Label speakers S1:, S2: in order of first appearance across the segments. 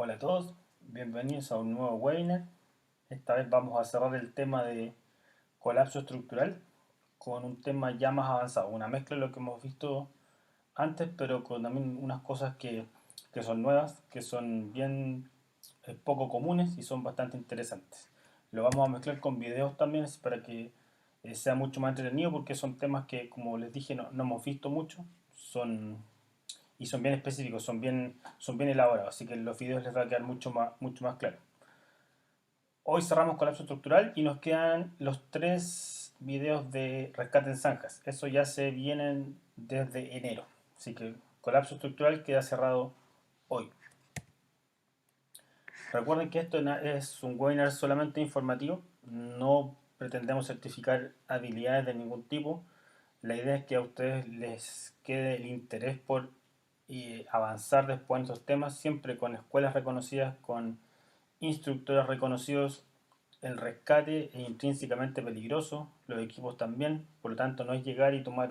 S1: Hola a todos, bienvenidos a un nuevo webinar. Esta vez vamos a cerrar el tema de colapso estructural con un tema ya más avanzado, una mezcla de lo que hemos visto antes, pero con también unas cosas que son nuevas, que son bien poco comunes y son bastante interesantes. Lo vamos a mezclar con videos también para que sea mucho más entretenido porque son temas que, como les dije, no hemos visto mucho, y son bien específicos, son bien elaborados, así que en los videos les va a quedar mucho más claro. Hoy cerramos colapso estructural y nos quedan los 3 videos de rescate en zanjas. Eso ya se vienen desde enero, así que colapso estructural queda cerrado hoy. Recuerden que esto es un webinar solamente informativo, no pretendemos certificar habilidades de ningún tipo. La idea es que a ustedes les quede el interés por avanzar después en esos temas, siempre con escuelas reconocidas, con instructores reconocidos. El rescate es intrínsecamente peligroso, los equipos también, por lo tanto no es llegar y tomar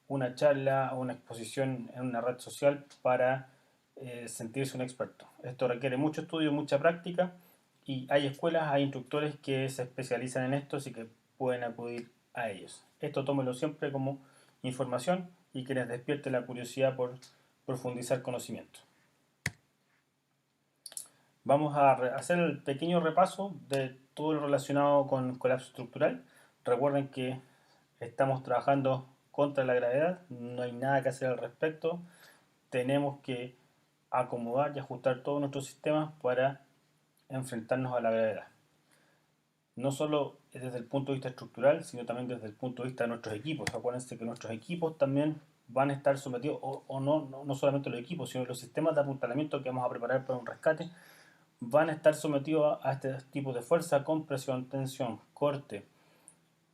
S1: una charla o una exposición en una red social para sentirse un experto. Esto requiere mucho estudio, mucha práctica, y hay escuelas, hay instructores que se especializan en esto, así que pueden acudir a ellos. Esto tómelo siempre como información y que les despierte la curiosidad por profundizar conocimiento. Vamos a hacer el pequeño repaso de todo lo relacionado con colapso estructural. Recuerden que estamos trabajando contra la gravedad, no hay nada que hacer al respecto. Tenemos que acomodar y ajustar todos nuestros sistemas para enfrentarnos a la gravedad. No solo desde el punto de vista estructural, sino también desde el punto de vista de nuestros equipos. Acuérdense que nuestros equipos también van a estar sometidos, o no solamente los equipos, sino los sistemas de apuntalamiento que vamos a preparar para un rescate, van a estar sometidos a este tipo de fuerza, compresión, tensión, corte.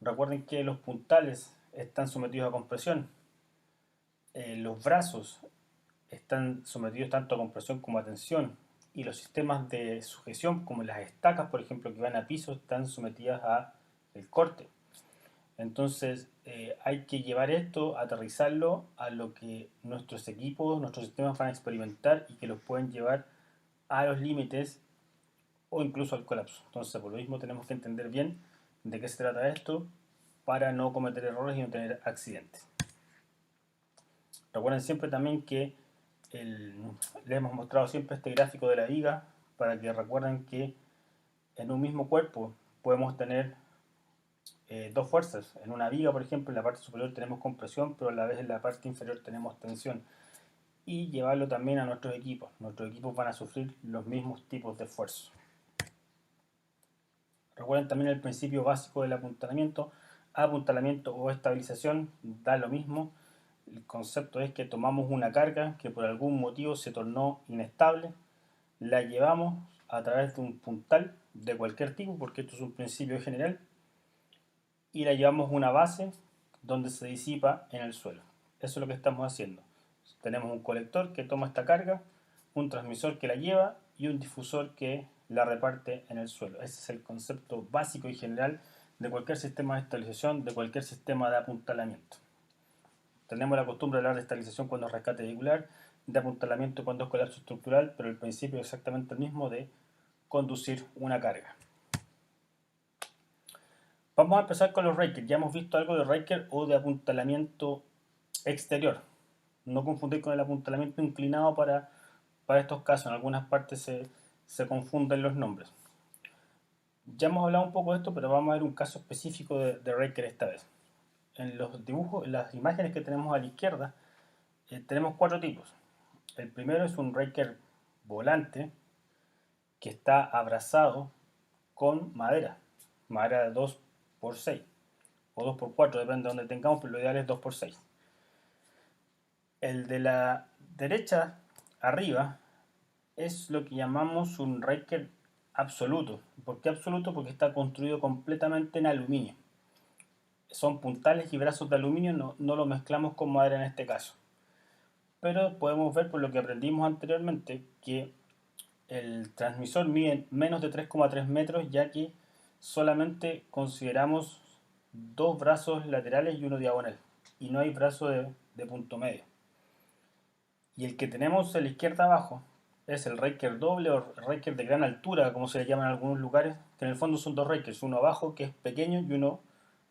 S1: Recuerden que los puntales están sometidos a compresión. Los brazos están sometidos tanto a compresión como a tensión. Y los sistemas de sujeción, como las estacas, por ejemplo, que van a piso, están sometidas a el corte. Entonces hay que llevar esto, aterrizarlo a lo que nuestros equipos, nuestros sistemas van a experimentar y que los pueden llevar a los límites o incluso al colapso. Entonces, por lo mismo, tenemos que entender bien de qué se trata esto para no cometer errores y no tener accidentes. Recuerden siempre también que les hemos mostrado siempre este gráfico de la viga para que recuerden que en un mismo cuerpo podemos tener dos fuerzas. En una viga, por ejemplo, en la parte superior tenemos compresión, pero a la vez en la parte inferior tenemos tensión. Y llevarlo también a nuestros equipos. Nuestros equipos van a sufrir los mismos tipos de esfuerzos. Recuerden también el principio básico del apuntalamiento. Apuntalamiento o estabilización da lo mismo. El concepto es que tomamos una carga que por algún motivo se tornó inestable, la llevamos a través de un puntal de cualquier tipo, porque esto es un principio general, y la llevamos a una base donde se disipa en el suelo. Eso es lo que estamos haciendo. Tenemos un colector que toma esta carga, un transmisor que la lleva y un difusor que la reparte en el suelo. Ese es el concepto básico y general de cualquier sistema de estabilización, de cualquier sistema de apuntalamiento. Tenemos la costumbre de hablar de estabilización cuando es rescate vehicular, de apuntalamiento cuando es colapso estructural, pero el principio es exactamente el mismo de conducir una carga. Vamos a empezar con los Raker. Ya hemos visto algo de Raker o de apuntalamiento exterior. No confundir con el apuntalamiento inclinado para estos casos. En algunas partes se confunden los nombres. Ya hemos hablado un poco de esto, pero vamos a ver un caso específico de Raker esta vez. En los dibujos, en las imágenes que tenemos a la izquierda, tenemos 4 tipos. El primero es un Raker volante que está abrazado con madera de 2x6 o 2x4, depende de donde tengamos, pero lo ideal es 2x6. El de la derecha arriba es lo que llamamos un Raker absoluto. ¿Por qué absoluto? Porque está construido completamente en aluminio. Son puntales y brazos de aluminio, no lo mezclamos con madera en este caso. Pero podemos ver por lo que aprendimos anteriormente que el transmisor mide menos de 3,3 metros, ya que solamente consideramos 2 brazos laterales y uno diagonal, y no hay brazo de punto medio. Y el que tenemos a la izquierda abajo es el raker doble o raker de gran altura, como se le llama en algunos lugares, que en el fondo son dos rakers, uno abajo que es pequeño y uno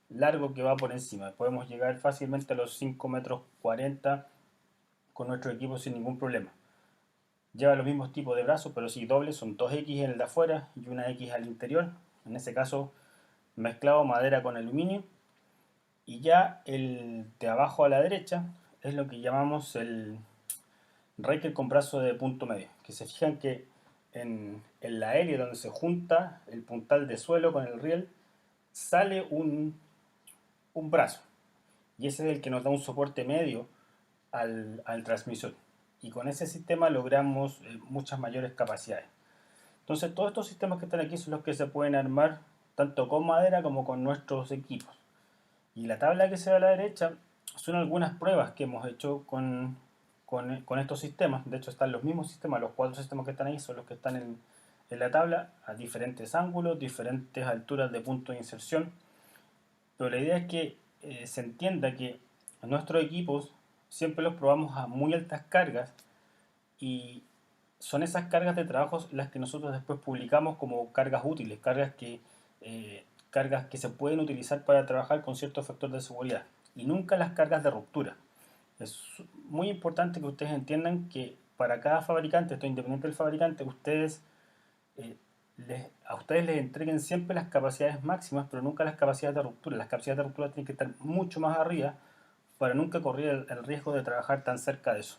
S1: largo que va por encima. Podemos llegar fácilmente a los 5,40 m con nuestro equipo sin ningún problema. Lleva los mismos tipos de brazos, pero sí dobles, son 2X en el de afuera y una X al interior. En ese caso, mezclado madera con aluminio. Y ya el de abajo a la derecha es lo que llamamos el raker con brazo de punto medio. Que se fijan que en la hélice donde se junta el puntal de suelo con el riel, sale un brazo. Y ese es el que nos da un soporte medio al transmisor. Y con ese sistema logramos muchas mayores capacidades. Entonces todos estos sistemas que están aquí son los que se pueden armar tanto con madera como con nuestros equipos. Y la tabla que se ve a la derecha son algunas pruebas que hemos hecho con estos sistemas. De hecho están los mismos sistemas, los 4 sistemas que están ahí son los que están en la tabla a diferentes ángulos, diferentes alturas de punto de inserción. Pero la idea es que se entienda que nuestros equipos siempre los probamos a muy altas cargas y son esas cargas de trabajo las que nosotros después publicamos como cargas útiles, cargas que se pueden utilizar para trabajar con ciertos factores de seguridad y nunca las cargas de ruptura. Es muy importante que ustedes entiendan que para cada fabricante, esto independiente del fabricante, eh, a ustedes les entreguen siempre las capacidades máximas, pero nunca las capacidades de ruptura. Las capacidades de ruptura tienen que estar mucho más arriba para nunca correr el riesgo de trabajar tan cerca de eso.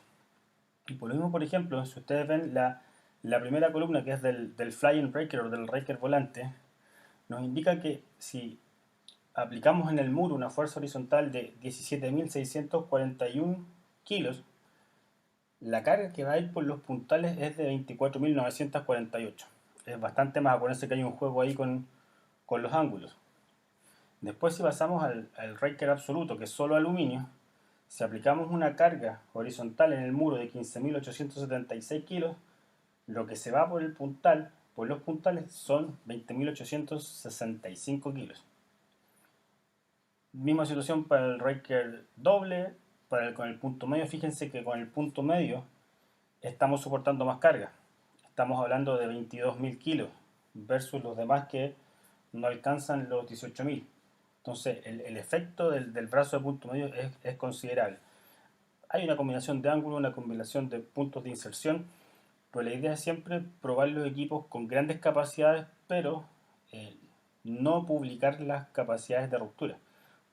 S1: Y por lo mismo, por ejemplo, si ustedes ven la primera columna que es del flying raker o del raker volante, nos indica que si aplicamos en el muro una fuerza horizontal de 17.641 kilos, la carga que va a ir por los puntales es de 24.948. Es bastante más, acuérdense que hay un juego ahí con los ángulos. Después si pasamos al raker absoluto, que es solo aluminio, si aplicamos una carga horizontal en el muro de 15.876 kilos, lo que se va por el puntal, por los puntales, son 20.865 kilos. Misma situación para el raker doble, con el punto medio. Fíjense que con el punto medio estamos soportando más carga. Estamos hablando de 22.000 kilos versus los demás que no alcanzan los 18.000. Entonces el efecto del brazo de punto medio es considerable. Hay una combinación de ángulos, una combinación de puntos de inserción, pero la idea es siempre probar los equipos con grandes capacidades, pero no publicar las capacidades de ruptura,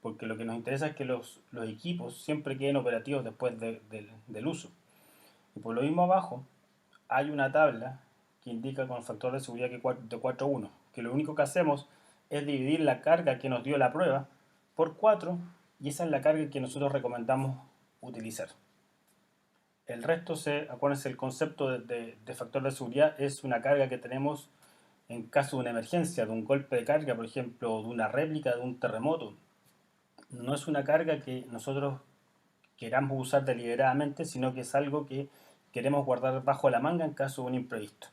S1: porque lo que nos interesa es que los equipos siempre queden operativos después del uso. Y por lo mismo abajo hay una tabla que indica con factor de seguridad de 4.1, que lo único que hacemos es dividir la carga que nos dio la prueba por 4 y esa es la carga que nosotros recomendamos utilizar. El resto, acuérdense, el concepto de factor de seguridad es una carga que tenemos en caso de una emergencia, de un golpe de carga, por ejemplo, de una réplica, de un terremoto. No es una carga que nosotros queramos usar deliberadamente, sino que es algo que queremos guardar bajo la manga en caso de un imprevisto.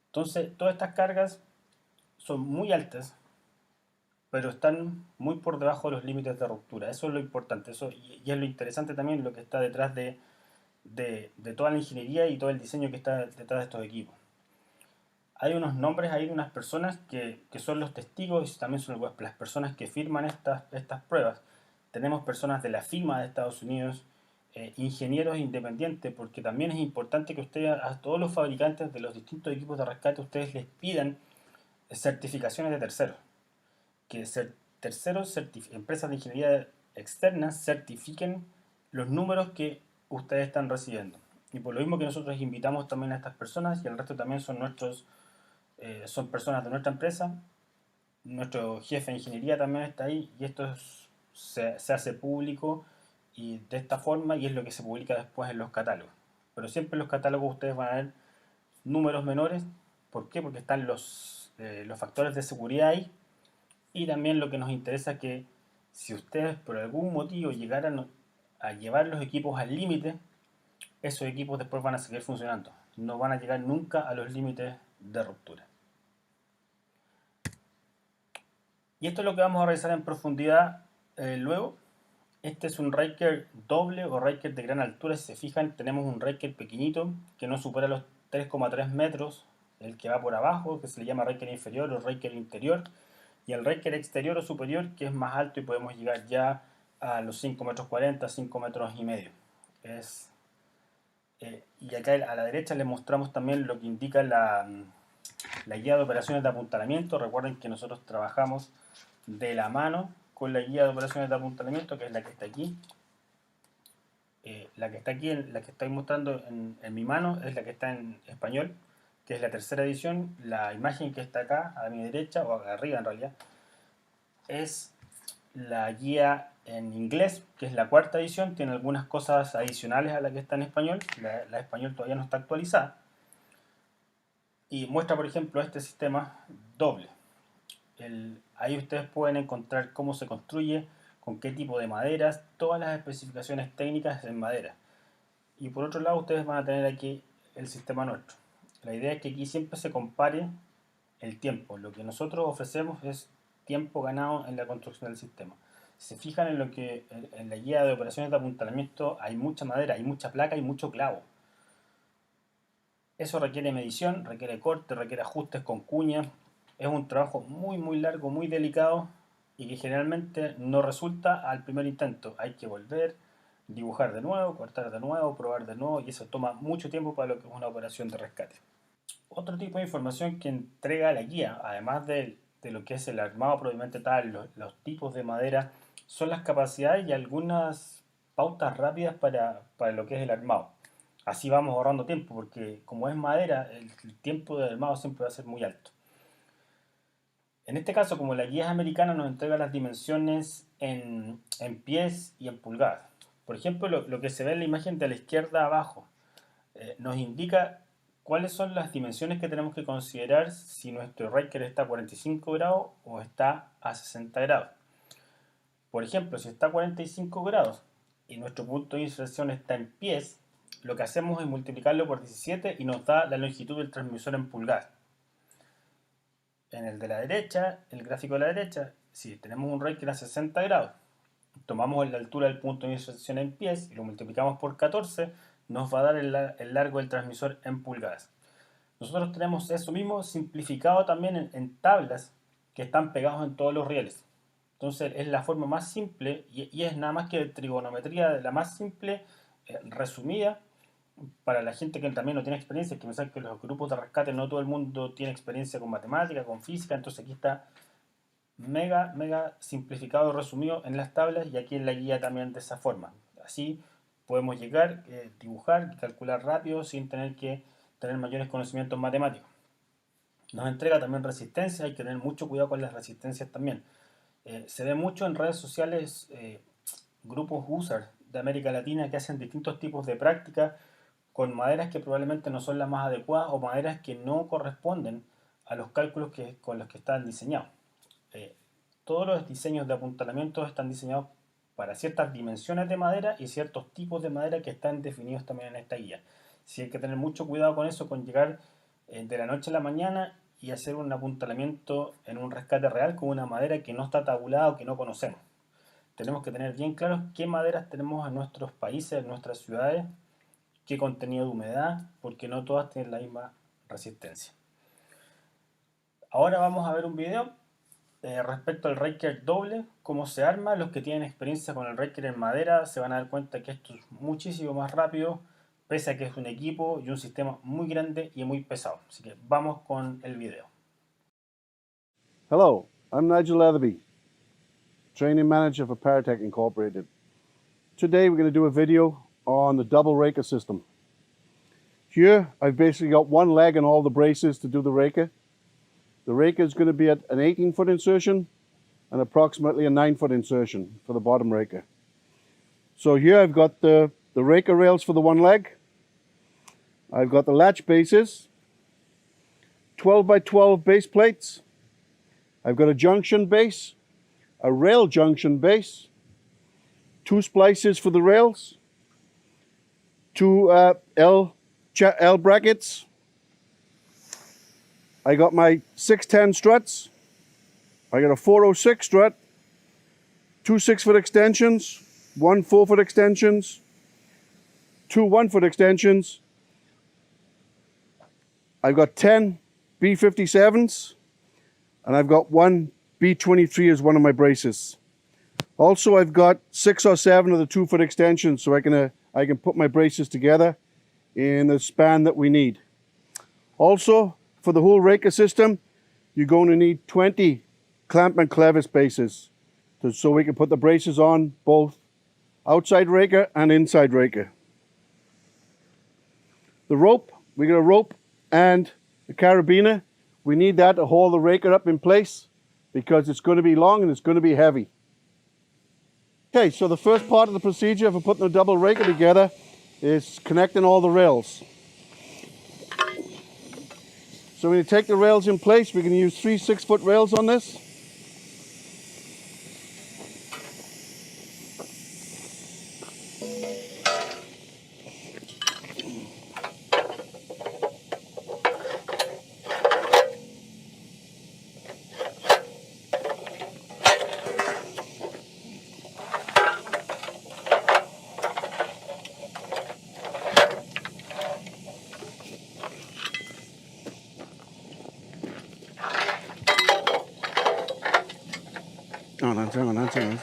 S1: Entonces, todas estas cargas son muy altas, pero están muy por debajo de los límites de ruptura. Eso es lo importante, y es lo interesante también lo que está detrás de toda la ingeniería y todo el diseño que está detrás de estos equipos. Hay unos nombres ahí de unas personas que son los testigos y también son las personas que firman estas pruebas. Tenemos personas de la FIMA de Estados Unidos, ingenieros independientes, porque también es importante que ustedes, a todos los fabricantes de los distintos equipos de rescate, ustedes les pidan certificaciones de terceros. Que terceros, empresas de ingeniería externas, certifiquen los números que ustedes están recibiendo. Y por lo mismo que nosotros invitamos también a estas personas y el resto también son son personas de nuestra empresa. Nuestro jefe de ingeniería también está ahí y esto se hace público y de esta forma y es lo que se publica después en los catálogos. Pero siempre en los catálogos ustedes van a ver números menores. ¿Por qué? Porque están los factores de seguridad ahí y también lo que nos interesa es que si ustedes por algún motivo llegaran a llevar los equipos al límite, esos equipos después van a seguir funcionando. No van a llegar nunca a los límites de ruptura. Y esto es lo que vamos a revisar en profundidad luego. Este es un raker doble o raker de gran altura. Si se fijan, tenemos un raker pequeñito que no supera los 3,3 metros, el que va por abajo, que se le llama raker inferior o raker interior, y el raker exterior o superior, que es más alto y podemos llegar ya a los 5 metros 40, 5 metros y medio. Y acá a la derecha les mostramos también lo que indica la guía de operaciones de apuntalamiento. Recuerden que nosotros trabajamos de la mano con la guía de operaciones de apuntalamiento, que es la que está aquí. La que está aquí, la que estoy mostrando en mi mano, es la que está en español, que es la tercera edición. La imagen que está acá a mi derecha, o arriba en realidad, es la guía en inglés, que es la cuarta edición. Tiene algunas cosas adicionales a la que está en español. La español todavía no está actualizada. Y muestra, por ejemplo, este sistema doble. Ahí ustedes pueden encontrar cómo se construye, con qué tipo de maderas, todas las especificaciones técnicas en madera. Y por otro lado, ustedes van a tener aquí el sistema nuestro. La idea es que aquí siempre se compare el tiempo. Lo que nosotros ofrecemos es tiempo ganado en la construcción del sistema. Si se fijan en lo que en la guía de operaciones de apuntalamiento, hay mucha madera, hay mucha placa y mucho clavo. Eso requiere medición, requiere corte, requiere ajustes con cuña. Es un trabajo muy largo, muy delicado y que generalmente no resulta al primer intento. Hay que volver, dibujar de nuevo, cortar de nuevo, probar de nuevo, y eso toma mucho tiempo para lo que es una operación de rescate. Otro tipo de información que entrega la guía, además de lo que es el armado propiamente tal, los tipos de madera, son las capacidades y algunas pautas rápidas para lo que es el armado. Así vamos ahorrando tiempo, porque como es madera, el tiempo de armado siempre va a ser muy alto. En este caso, como la guía es americana, nos entrega las dimensiones en pies y en pulgadas. Por ejemplo, lo que se ve en la imagen de la izquierda abajo nos indica cuáles son las dimensiones que tenemos que considerar si nuestro raker está a 45 grados o está a 60 grados. Por ejemplo, si está a 45 grados y nuestro punto de inserción está en pies, lo que hacemos es multiplicarlo por 17 y nos da la longitud del transmisor en pulgadas. En el de la derecha, el gráfico de la derecha, si tenemos un raker a 60 grados, tomamos la altura del punto de inserción en pies y lo multiplicamos por 14, nos va a dar el largo del transmisor en pulgadas. Nosotros tenemos eso mismo simplificado también en tablas que están pegados en todos los rieles. Entonces es la forma más simple y es nada más que trigonometría de la más simple, resumida, para la gente que también no tiene experiencia. Hay que pensar que los grupos de rescate no todo el mundo tiene experiencia con matemática, con física, entonces aquí está mega simplificado, resumido en las tablas, y aquí en la guía también de esa forma. Así podemos llegar, dibujar y calcular rápido sin tener que tener mayores conocimientos matemáticos. Nos entrega también resistencia, hay que tener mucho cuidado con las resistencias también. Se ve mucho en redes sociales grupos users de América Latina que hacen distintos tipos de prácticas con maderas que probablemente no son las más adecuadas o maderas que no corresponden a los cálculos con los que están diseñados. Todos los diseños de apuntalamiento están diseñados para ciertas dimensiones de madera y ciertos tipos de madera que están definidos también en esta guía. Sí, hay que tener mucho cuidado con eso, con llegar de la noche a la mañana y hacer un apuntalamiento en un rescate real con una madera que no está tabulada o que no conocemos. Tenemos que tener bien claros qué maderas tenemos en nuestros países, en nuestras ciudades, qué contenido de humedad, porque no todas tienen la misma resistencia. Ahora vamos a ver un video respecto al raker doble, cómo se arma. Los que tienen experiencia con el raker en madera se van a dar cuenta que esto es muchísimo más rápido, pese a que es un equipo y un sistema muy grande y muy pesado. Así que vamos con el video.
S2: Hello, I'm Nigel Letherby, Training Manager for Paratech Inc. Today we're going to do a video on the double raker system. Here I've basically got one leg and all the braces to do the raker. The raker is going to be at an 18-foot insertion and approximately a 9-foot insertion for the bottom raker. So here I've got the raker rails for the one leg. I've got the latch bases, 12 by 12 base plates. I've got a junction base, a rail junction base, 2 splices for the rails, 2 L brackets. I got my 610 struts. I got a 406 strut, 2 6-foot extensions, 1 4-foot extensions, 2 1-foot extensions, I've got 10 B57s, and I've got one B23 as one of my braces. Also, I've got 6 or 7 of the 2-foot extensions, so I can put my braces together in the span that we need. Also, for the whole raker system, you're going to need 20 clamp and clevis bases, so we can put the braces on both outside raker and inside raker. The rope, we got a rope and a carabiner. We need that to hold the raker up in place because it's going to be long and it's going to be heavy. Okay, so the first part of the procedure for putting a double raker together is connecting all the rails. So when you take the rails in place, we can use 3 6-foot rails on this. Hang on.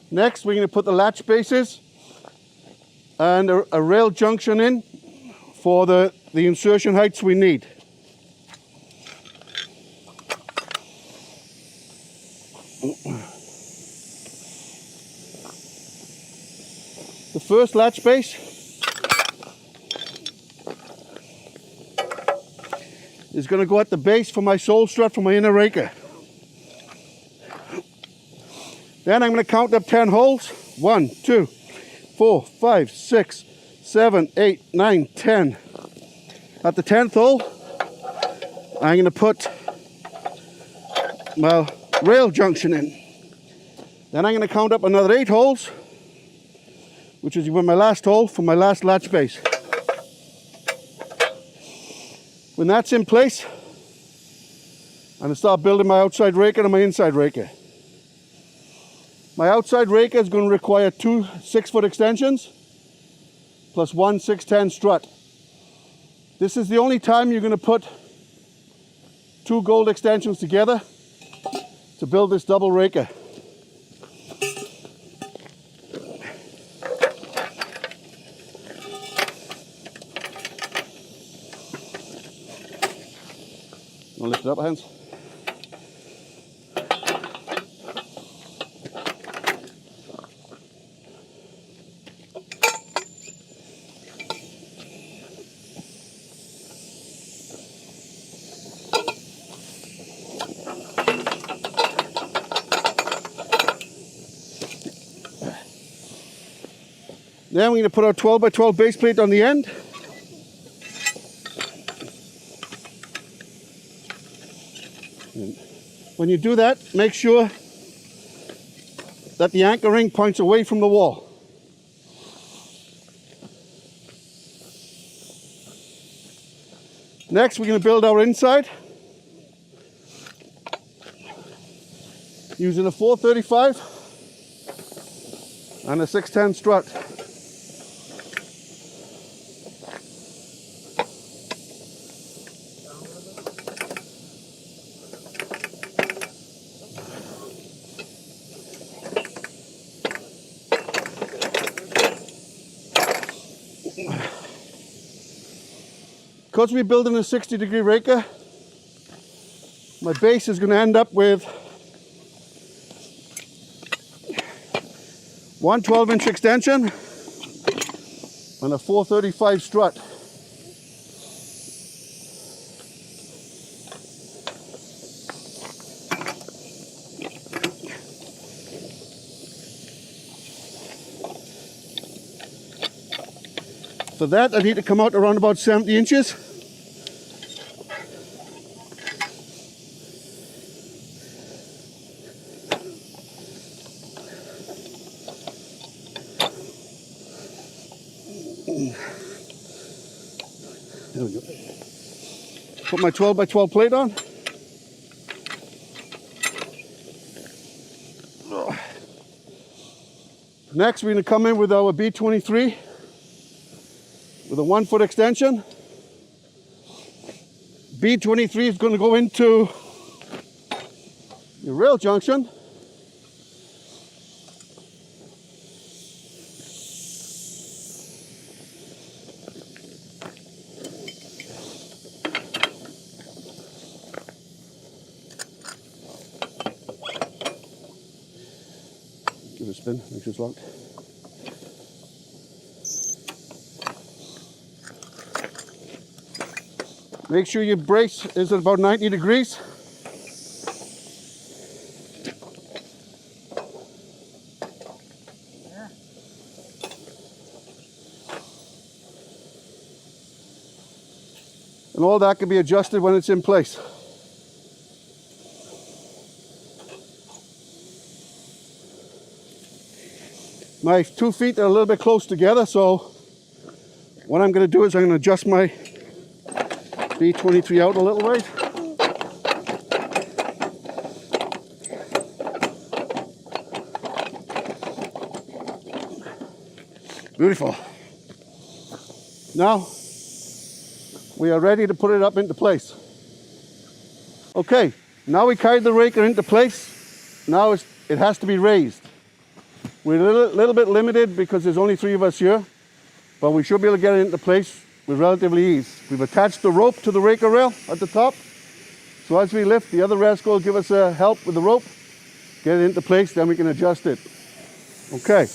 S2: Next, we're going to put the latch bases and a rail junction in for the insertion heights we need. The first latch base is going to go at the base for my sole strut for my inner raker. Then I'm going to count up 10 holes. 1, 2, 4, 5, 6, 7, 8, 9, 10. At the 10th hole, I'm going to put my rail junction in. Then I'm going to count up another 8 holes, which is my last hole for my last latch base. When that's in place, I'm going to start building my outside raker and my inside raker. My outside raker is going to require 2 6-foot extensions plus 1 6/10 strut. This is the only time you're going to put 2 gold extensions together to build this double raker. Want to lift it up, Hans? Then we're going to put our 12 by 12 base plate on the end. When you do that, make sure that the anchor ring points away from the wall. Next, we're going to build our inside using a 435 and a 6/10 strut. Because we're building a 60-degree raker, my base is going to end up with one 12-inch extension and a 435 strut. For that, I need to come out around about 70 inches. There we go. Put my 12 by 12 plate on. Next, we're going to come in with our B23 with a 1 foot extension. B23 is going to go into the rail junction. Give it a spin, make sure it's locked. Make sure your brace is at about 90 degrees. And all that can be adjusted when it's in place. My 2 feet are a little bit close together, so what I'm going to do is I'm going to adjust my B23 out a little ways. Beautiful. Now we are ready to put it up into place. Okay, now we carried the raker into place. Now it has to be raised. We're a little bit limited because there's only 3 of us here, but we should be able to get it into place with relatively ease. We've attached the rope to the raker rail at the top. So as we lift, the other rascal will give us help with the rope, get it into place, then we can adjust it. Okay.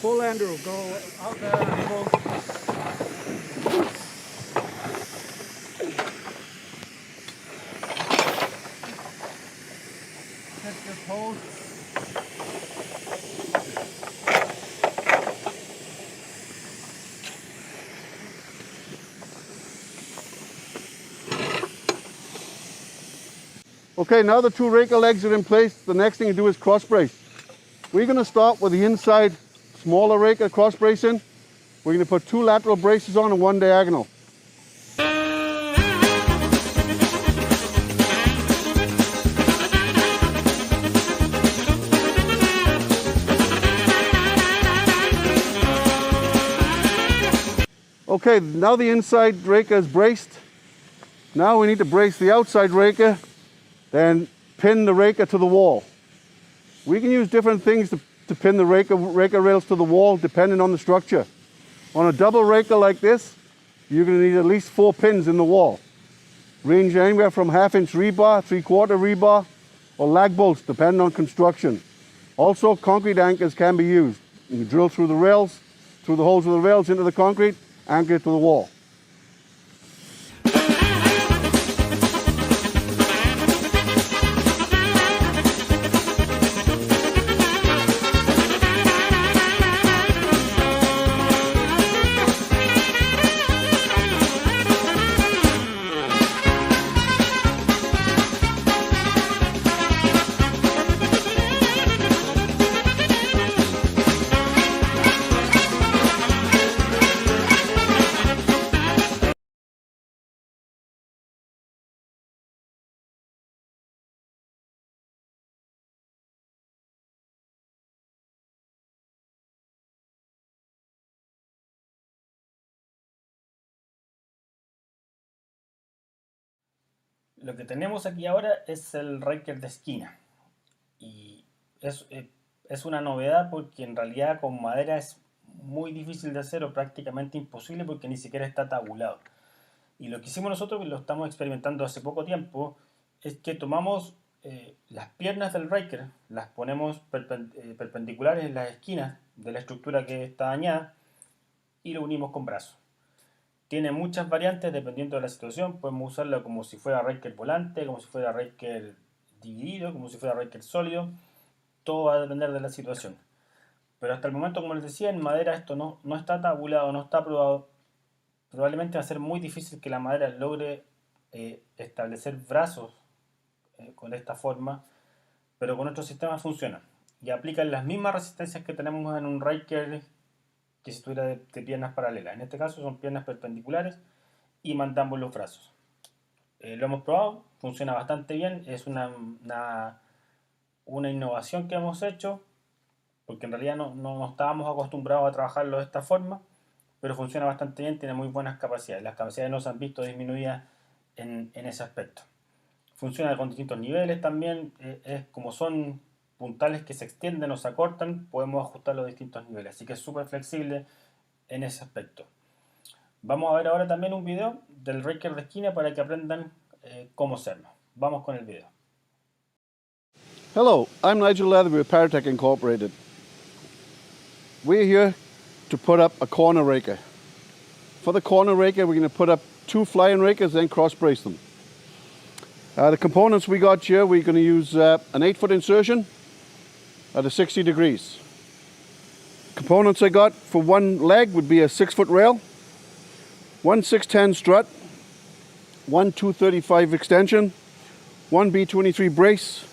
S1: Full Andrew, go out there and go. Set your pose.
S2: Okay, now the 2 raker legs are in place. The next thing to do is cross brace. We're going to start with the inside smaller raker cross bracing. We're going to put 2 lateral braces on and 1 diagonal. Okay, now the inside raker is braced. Now we need to brace the outside raker, then pin the raker to the wall. We can use different things to pin the raker rails to the wall depending on the structure. On a double raker like this, you're going to need at least 4 pins in the wall. Range anywhere from 1/2 inch rebar, 3/4 rebar, or lag bolts depending on construction. Also, concrete anchors can be used. You can drill through the rails, through the holes of the rails into the concrete, anchor it to the wall.
S1: Lo que tenemos aquí ahora es el raker de esquina. Y es una novedad porque en realidad con madera es muy difícil de hacer o prácticamente imposible porque ni siquiera está tabulado. Y lo que hicimos nosotros, que lo estamos experimentando hace poco tiempo, es que tomamos las piernas del raker, las ponemos perpendiculares en las esquinas de la estructura que está dañada y lo unimos con brazos. Tiene muchas variantes dependiendo de la situación. Podemos usarlo como si fuera raker volante, como si fuera raker dividido, como si fuera raker sólido. Todo va a depender de la situación. Pero hasta el momento, como les decía, en madera esto no está tabulado, no está probado. Probablemente va a ser muy difícil que la madera logre establecer brazos con esta forma, pero con nuestro sistema funciona. Y aplican las mismas resistencias que tenemos en un raker que si estuviera de piernas paralelas. En este caso son piernas perpendiculares y mandamos los brazos. Lo hemos probado, funciona bastante bien, es una innovación que hemos hecho, porque en realidad no estábamos acostumbrados a trabajarlo de esta forma, pero funciona bastante bien, tiene muy buenas capacidades. Las capacidades no se han visto disminuidas en ese aspecto. Funciona con distintos niveles también, como son puntales que se extienden o se acortan, podemos ajustar los distintos niveles, así que es súper flexible en ese aspecto. Vamos a ver ahora también un video del raker de esquina para que aprendan cómo hacerlo. Vamos con el video.
S2: Hello, I'm Nigel Letherby with Paratech Inc. We're here to put up a corner raker. For the corner raker, we're going to put up 2 flying rakers and cross brace them. The components we got here, we're going to use an 8-foot insertion at a 60 degrees. Components I got for one leg would be a 6-foot rail, one 610 strut, one 235 extension, one B23 brace,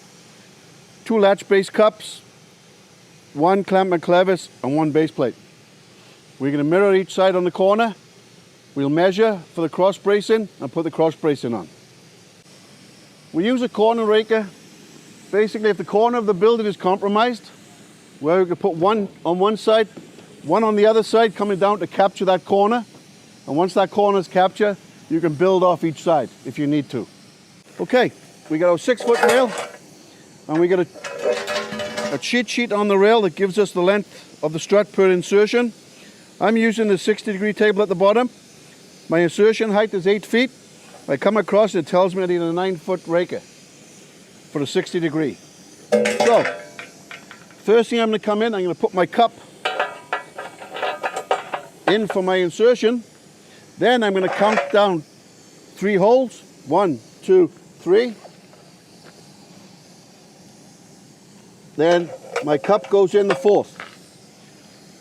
S2: 2 latch base cups, 1 clamp and clevis, and 1 base plate. We're going to mirror each side on the corner. We'll measure for the cross bracing and put the cross bracing on. We use a corner raker. Basically, if the corner of the building is compromised, where we can put one on one side, one on the other side, coming down to capture that corner. And once that corner is captured, you can build off each side if you need to. Okay, we got our 6-foot rail, and we got a cheat sheet on the rail that gives us the length of the strut per insertion. I'm using the 60-degree table at the bottom. My insertion height is 8 feet. If I come across, it tells me I need a 9-foot raker for a 60 degree. So, first thing I'm going to come in, I'm going to put my cup in for my insertion. Then I'm going to count down 3 holes. 1, 2, 3. Then my cup goes in the 4th.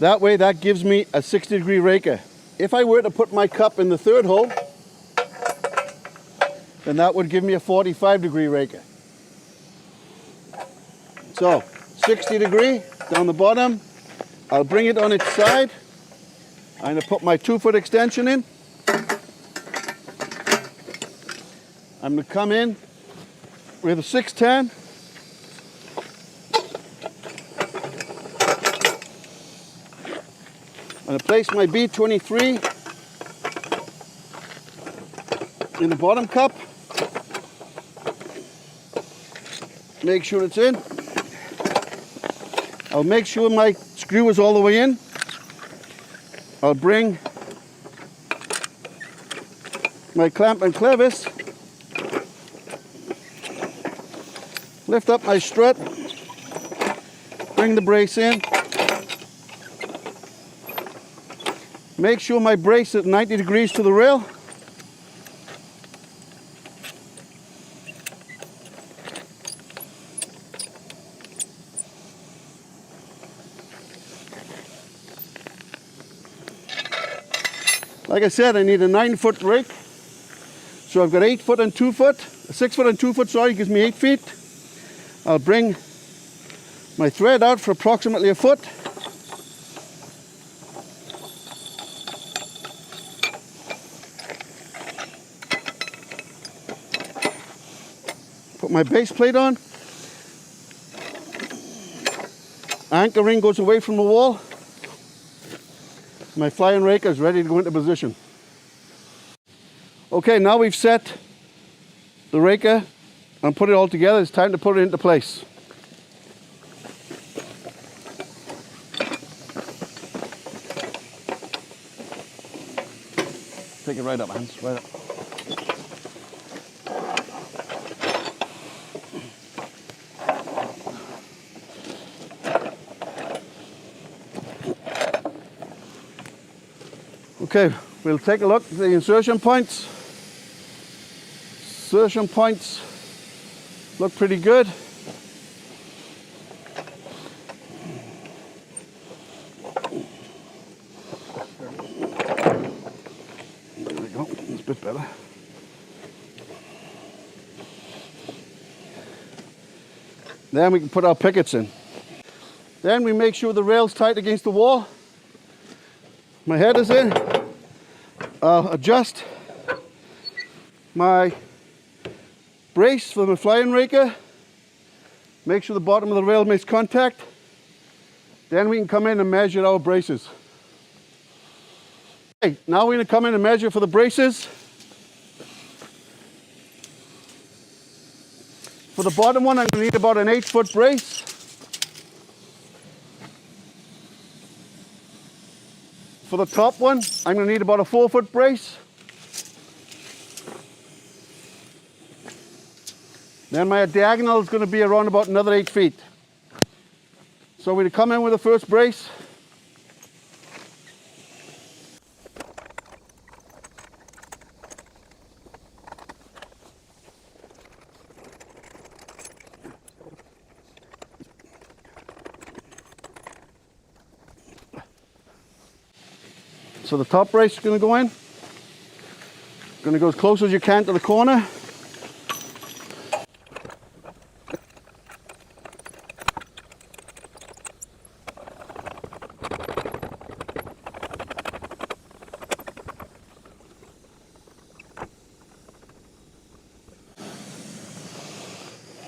S2: That way, that gives me a 60-degree raker. If I were to put my cup in the 3rd hole, then that would give me a 45-degree raker. So, 60 degree down the bottom. I'll bring it on its side. I'm going to put my 2-foot extension in. I'm going to come in with a 610. I'm going to place my B23 in the bottom cup. Make sure it's in. I'll make sure my screw is all the way in. I'll bring my clamp and clevis, lift up my strut, bring the brace in. Make sure my brace is 90 degrees to the rail. Like I said, I need a 9-foot rake. So I've got 8-foot and 2-foot. 6-foot and 2-foot, sorry, gives me 8 feet. I'll bring my thread out for approximately a foot. Put my base plate on. Anchor ring goes away from the wall. My flying raker is ready to go into position. Okay, now we've set the raker and put it all together. It's time to put it into place. Take it right up, Hans, right up. Okay, we'll take a look at the insertion points. Insertion points look pretty good. There we go, it's a bit better. Then we can put our pickets in. Then we make sure the rail's tight against the wall. My head is in. I'll adjust my brace for my flying raker. Make sure the bottom of the rail makes contact. Then we can come in and measure our braces. Okay, now we're going to come in and measure for the braces. For the bottom one, I'm going to need about an 8-foot brace. For the top one, I'm going to need about a 4-foot brace. Then my diagonal is going to be around about another 8 feet. So we're going to come in with the first brace. So the top brace is going to go in. Going to go as close as you can to the corner.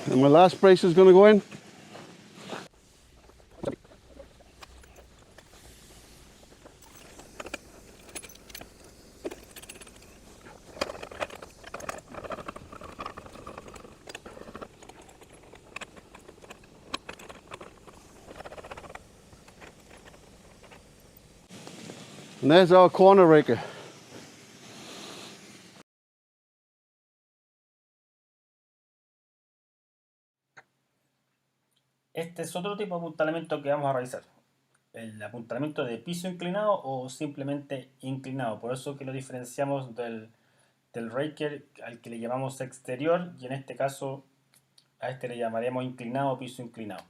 S2: And my last brace is going to go in. And there's our corner raker.
S1: Este es otro tipo de apuntalamiento que vamos a realizar. El apuntalamiento de piso inclinado o simplemente inclinado. Por eso que lo diferenciamos del raker al que le llamamos exterior, y en este caso a este le llamaríamos inclinado o piso inclinado.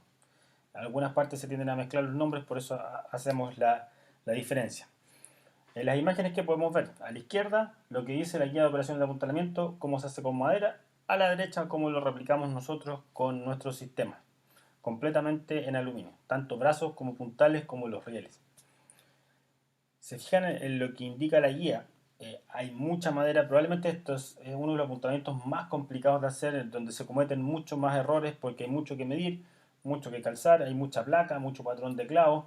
S1: En algunas partes se tienden a mezclar los nombres, por eso hacemos la diferencia. En las imágenes que podemos ver, a la izquierda lo que dice la guía de operaciones de apuntalamiento, cómo se hace con madera, a la derecha cómo lo replicamos nosotros con nuestro sistema, completamente en aluminio, tanto brazos como puntales como los rieles. Se fijan en lo que indica la guía, hay mucha madera, probablemente esto es uno de los apuntamientos más complicados de hacer, donde se cometen muchos más errores porque hay mucho que medir, mucho que calzar, hay mucha placa, mucho patrón de clavos,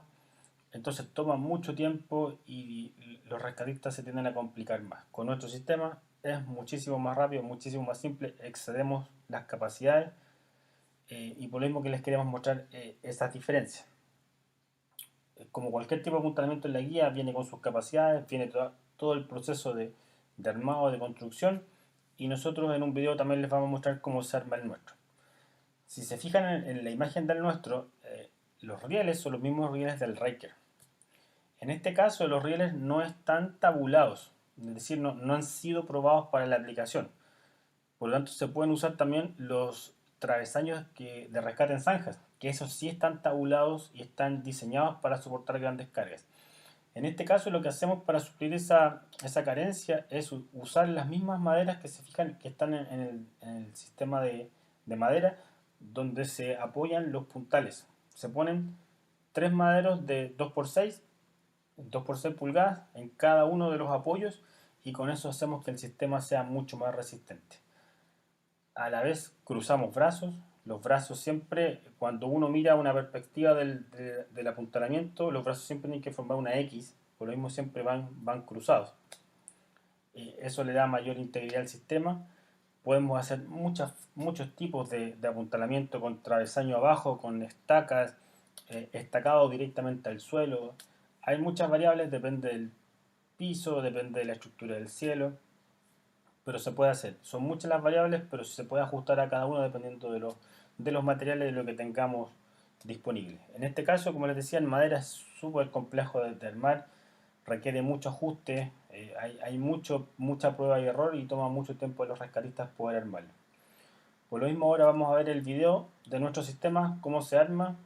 S1: entonces toma mucho tiempo y los rescatistas se tienden a complicar más. Con nuestro sistema es muchísimo más rápido, muchísimo más simple, excedemos las capacidades y por lo mismo que les queremos mostrar esas diferencias. Como cualquier tipo de apuntalamiento en la guía, viene con sus capacidades, viene todo el proceso de armado, de construcción, y nosotros en un video también les vamos a mostrar cómo se arma el nuestro. Si se fijan en la imagen del nuestro, los rieles son los mismos rieles del raker. En este caso los rieles no están tabulados, es decir, no han sido probados para la aplicación. Por lo tanto se pueden usar también los travesaños de rescate en zanjas, que esos sí están tabulados y están diseñados para soportar grandes cargas. En este caso lo que hacemos para suplir esa carencia es usar las mismas maderas que se fijan que están en el sistema de madera, donde se apoyan los puntales. Se ponen 3 maderos de 2x6 pulgadas en cada uno de los apoyos, y con eso hacemos que el sistema sea mucho más resistente. A la vez cruzamos brazos. Los brazos siempre, cuando uno mira una perspectiva del apuntalamiento, los brazos siempre tienen que formar una X, por lo mismo siempre van cruzados. Eso le da mayor integridad al sistema. Podemos hacer muchos tipos de apuntalamiento con travesaño abajo, con estacas, estacado directamente al suelo. Hay muchas variables, depende del piso, depende de la estructura del cielo, pero se puede hacer. Son muchas las variables, pero se puede ajustar a cada uno dependiendo de los materiales y de lo que tengamos disponible. En este caso, como les decía, en madera es súper complejo de armar, requiere mucho ajuste, hay mucha prueba y error y toma mucho tiempo de los rescatistas poder armarlo. Por lo mismo ahora vamos a ver el video de nuestro sistema, cómo se arma,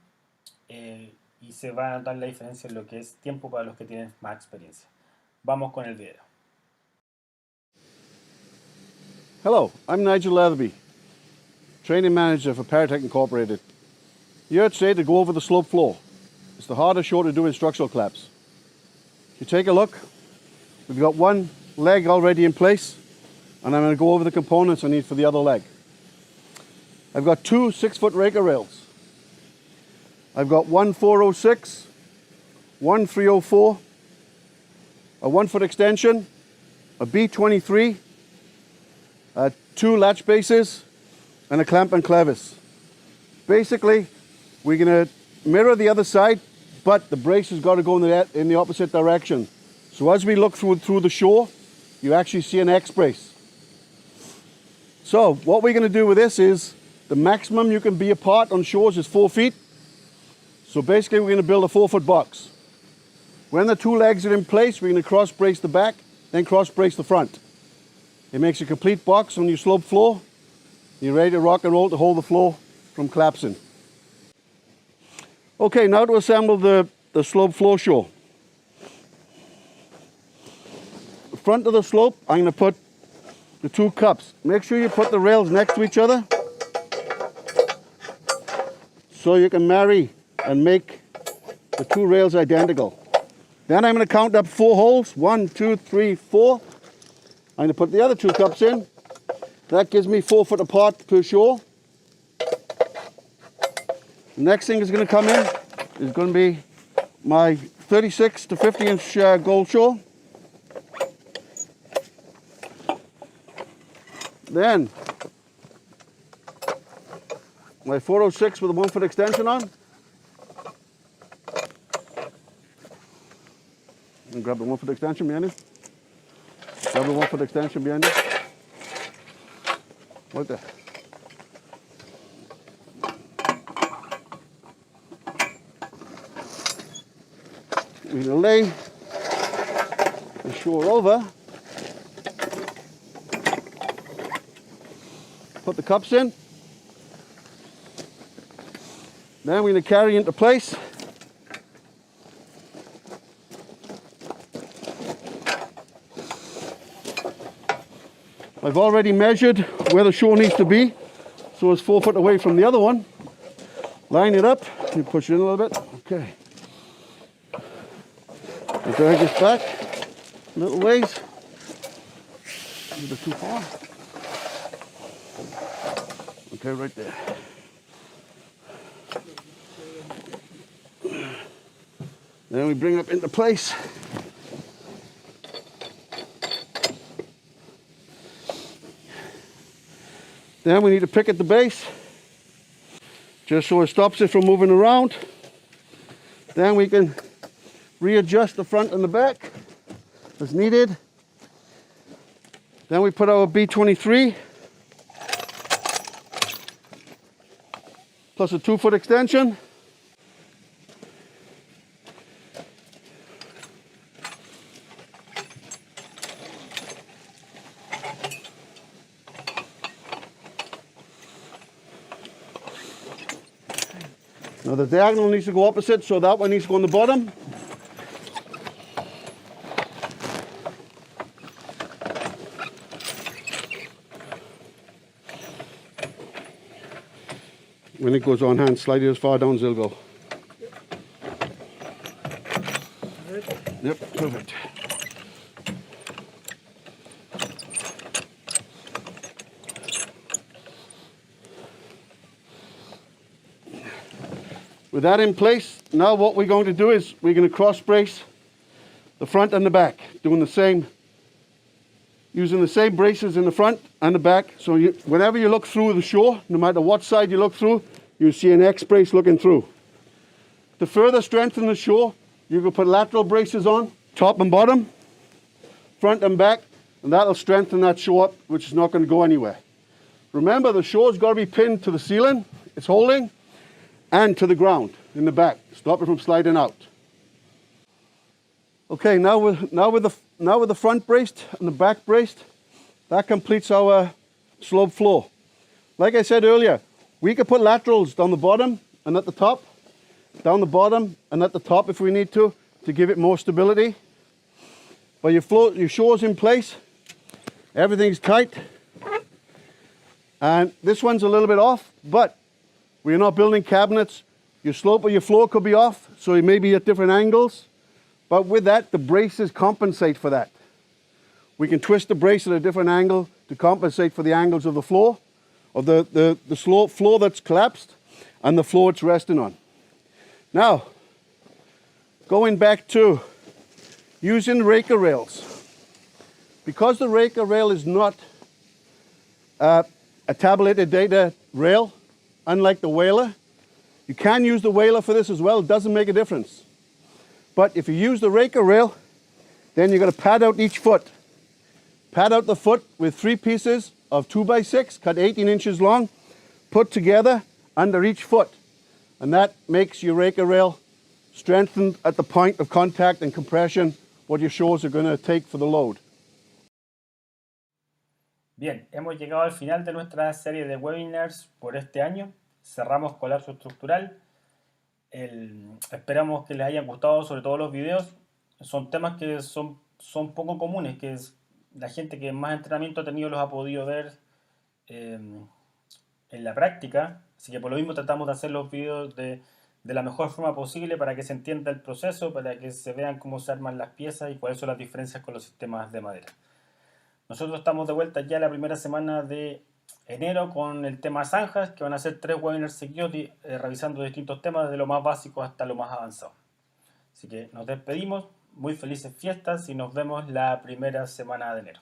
S1: y se va a notar la diferencia en lo que es tiempo para los que tienen más experiencia. Vamos con el video.
S2: Hello, I'm Nigel Letherby, Training Manager for Paratech Inc. Here today to go over the slope floor. It's the hardest show to do in structural collapse. you take a look, we've got one leg already in place, and I'm going to go over the components I need for the other leg. I've got two 6-foot raker rails. I've got one 406, one 304, a 1-foot extension, a B23, two latch bases, and a clamp and clevis. Basically, we're going to mirror the other side, but the brace has got to go in the opposite direction. So as we look through the shore, you actually see an X brace. So what we're going to do with this is, the maximum you can be apart on shores is 4 feet. So basically we're going to build a 4-foot box. When the two legs are in place, we're going to cross brace the back, then cross brace the front. It makes a complete box on your slope floor. You're ready to rock and roll to hold the floor from collapsing. Okay, now to assemble the slope floor shore. The front of the slope, I'm going to put the two cups. Make sure you put the rails next to each other so you can marry and make the two rails identical. Then I'm going to count up 4 holes. 1, 2, 3, 4. I'm going to put the other 2 cups in. That gives me 4 foot apart per shore. The next thing is going to come in is going to be my 36 to 50 inch gold shore. Then my 406 with a 1-foot extension on. And grab the 1-foot extension behind it. Grab the 1-foot extension behind it. Right there. We're going to lay the shore over. Put the cups in. Then we're going to carry into place. I've already measured where the shore needs to be, so it's 4 foot away from the other one. Line it up, you push it in a little bit, okay. You drag this back a little ways. A little bit too far. Okay, right there. Then we bring it up into place. Then we need to pick at the base, just so it stops it from moving around. Then we can readjust the front and the back as needed. Then we put our B23 plus a 2-foot extension. Now the diagonal needs to go opposite, so that one needs to go on the bottom. When it goes on hand, slide it as far down as it'll go. Yep, perfect. With that in place, now what we're going to do is we're going to cross brace the front and the back, doing the same, using the same braces in the front and the back. So whenever you look through the shore, no matter what side you look through, you see an X brace looking through. To further strengthen the shore, you can put lateral braces on, top and bottom, front and back, and that'll strengthen that shore up, which is not going to go anywhere. Remember, the shore's got to be pinned to the ceiling it's holding, and to the ground in the back. Stop it from sliding out. Okay, now with the front braced and the back braced, that completes our slope floor. Like I said earlier, we could put laterals down the bottom and at the top, down the bottom and at the top if we need to give it more stability. But your shore's in place, everything's tight, and this one's a little bit off, but we're not building cabinets. Your slope of your floor could be off, so it may be at different angles. But with that, the braces compensate for that. We can twist the brace at a different angle to compensate for the angles of the floor, of the floor that's collapsed and the floor it's resting on. Now, going back to using raker rails. Because the raker rail is not a tabulated data rail, unlike the whaler, you can use the whaler for this as well. It doesn't make a difference. But if you use the raker rail, then you're going to pad out each foot. Pad out the foot with 3 pieces of 2x6, cut 18 inches long, put together under each foot. And that makes your raker rail strengthened at the point of contact and compression, what your shores are going to take for the load.
S1: Bien, hemos llegado al final de nuestra serie de webinars por este año. Cerramos colapso estructural. Esperamos que les hayan gustado, sobre todo los videos. Son temas que son poco comunes, que la gente que más entrenamiento ha tenido los ha podido ver en la práctica. Así que por lo mismo tratamos de hacer los videos de la mejor forma posible para que se entienda el proceso, para que se vean cómo se arman las piezas y cuáles son las diferencias con los sistemas de madera. Nosotros estamos de vuelta ya la primera semana de enero con el tema zanjas, que van a ser 3 webinars seguidos revisando distintos temas, desde lo más básico hasta lo más avanzado. Así que nos despedimos, muy felices fiestas y nos vemos la primera semana de enero.